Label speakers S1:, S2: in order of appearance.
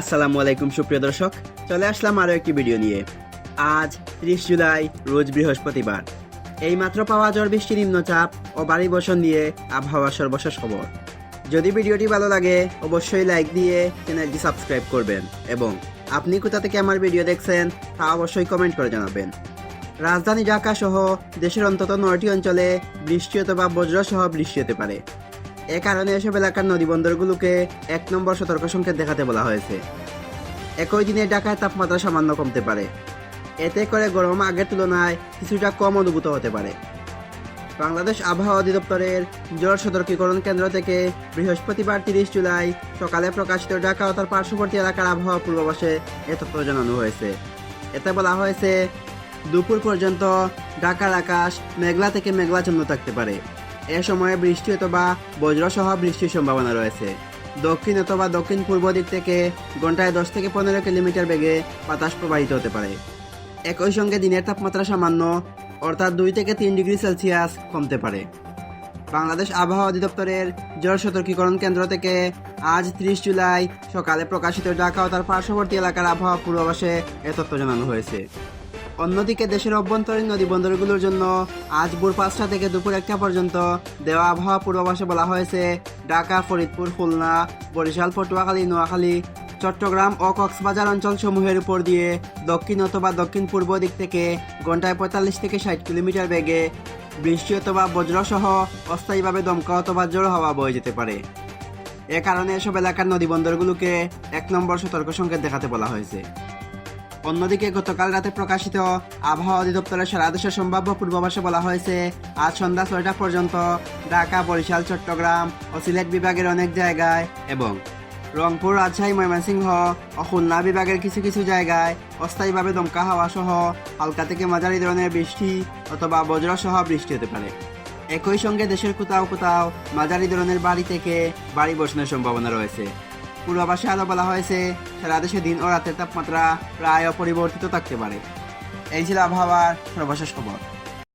S1: আসসালামু আলাইকুম সুপ্রিয় দর্শক, চলে আসলাম আরও একটি ভিডিও নিয়ে। আজ 30 জুলাই, রোজ বৃহস্পতিবার। এইমাত্র পাওয়া ঝড় বৃষ্টি, নিম্নচাপ ও ভারী বর্ষণ নিয়ে আবহাওয়ার সর্বশেষ খবর। যদি ভিডিওটি ভালো লাগে অবশ্যই লাইক দিয়ে চ্যানেলটি সাবস্ক্রাইব করবেন এবং আপনি কোথা থেকে আমার ভিডিও দেখছেন তা অবশ্যই কমেন্ট করে জানাবেন। রাজধানী ঢাকা সহ দেশের অন্তত 9টি অঞ্চলে বৃষ্টি অথবা বজ্র সহ বৃষ্টি হতে পারে। এ কারণে এসব এলাকার নদীবন্দরগুলোকে 1 নম্বর সতর্ক সংকেত দেখাতে বলা হয়েছে। একই দিনে ঢাকায় তাপমাত্রা সামান্য কমতে পারে, এতে করে গরম আগের তুলনায় কিছুটা কম অনুভূত হতে পারে। বাংলাদেশ আবহাওয়া অধিদপ্তরের ঝড় সতর্কীকরণ কেন্দ্র থেকে বৃহস্পতিবার 30 জুলাই সকালে প্রকাশিত ঢাকা ও তার পার্শ্ববর্তী এলাকার আবহাওয়া পূর্বাভাসে এ তথ্য জানানো হয়েছে। এতে বলা হয়েছে, দুপুর পর্যন্ত ঢাকার আকাশ মেঘলা থেকে মেঘলাচ্ছন্ন থাকতে পারে। এ সময়ে বৃষ্টি অথবা বজ্রসহ বৃষ্টির সম্ভাবনা রয়েছে। দক্ষিণ অথবা দক্ষিণ পূর্ব দিক থেকে ঘন্টায় 10 থেকে 15 কিলোমিটার বেগে বাতাস প্রবাহিত হতে পারে। একই সঙ্গে দিনের তাপমাত্রা সামান্য অর্থাৎ 2 থেকে 3 ডিগ্রি সেলসিয়াস কমতে পারে। বাংলাদেশ আবহাওয়া অধিদপ্তরের ঝড় সতর্কীকরণ কেন্দ্র থেকে আজ 30 জুলাই সকালে প্রকাশিত ঢাকা ও তার পার্শ্ববর্তী এলাকার আবহাওয়া পূর্বাভাসে এ তথ্য জানানো হয়েছে। অন্যদিকে দেশের অভ্যন্তরীণ নদীবন্দরগুলোর জন্য আজ ভোর 5টা থেকে দুপুর 1টা পর্যন্ত দেওয়া আবহাওয়া পূর্বাভাসে বলা হয়েছে, ঢাকা, ফরিদপুর, খুলনা, বরিশাল, পটুয়াখালী, নোয়াখালী, চট্টগ্রাম ও কক্সবাজার অঞ্চলসমূহের উপর দিয়ে দক্ষিণ অথবা দক্ষিণ পূর্ব দিক থেকে ঘন্টায় 45 থেকে 60 কিলোমিটার বেগে বৃষ্টি অথবা বজ্রসহ অস্থায়ীভাবে দমকা অথবা ঝোড়ো হাওয়া বয়ে যেতে পারে। এ কারণে এসব এলাকার নদীবন্দরগুলোকে 1 নম্বর সতর্ক সংকেত দেখাতে বলা হয়েছে। অন্যদিকে গতকাল রাতে প্রকাশিত আবহাওয়া অধিদপ্তরের সারা দেশের সম্ভাব্য পূর্বাভাসে বলা হয়েছে, আজ সন্ধ্যা 6টা পর্যন্ত ঢাকা, বরিশাল, চট্টগ্রাম ও সিলেট বিভাগের অনেক জায়গায় এবং রংপুর, রাজশাহী, ময়মনসিংহ ও খুলনা বিভাগের কিছু কিছু জায়গায় অস্থায়ীভাবে দমকা হাওয়া সহ হালকা থেকে মাঝারি ধরনের বৃষ্টি অথবা বজ্র সহ বৃষ্টি হতে পারে। একই সঙ্গে দেশের কোথাও কোথাও মাঝারি ধরনের ভারী থেকে ভারী বর্ষণের সম্ভাবনা রয়েছে। পূর্বাভাসে আরও বলা হয়েছে, সারা দেশে দিন ও রাতের তাপমাত্রা প্রায় অপরিবর্তিত থাকতে পারে। এই ছিল আবহাওয়ার সর্বশেষ খবর।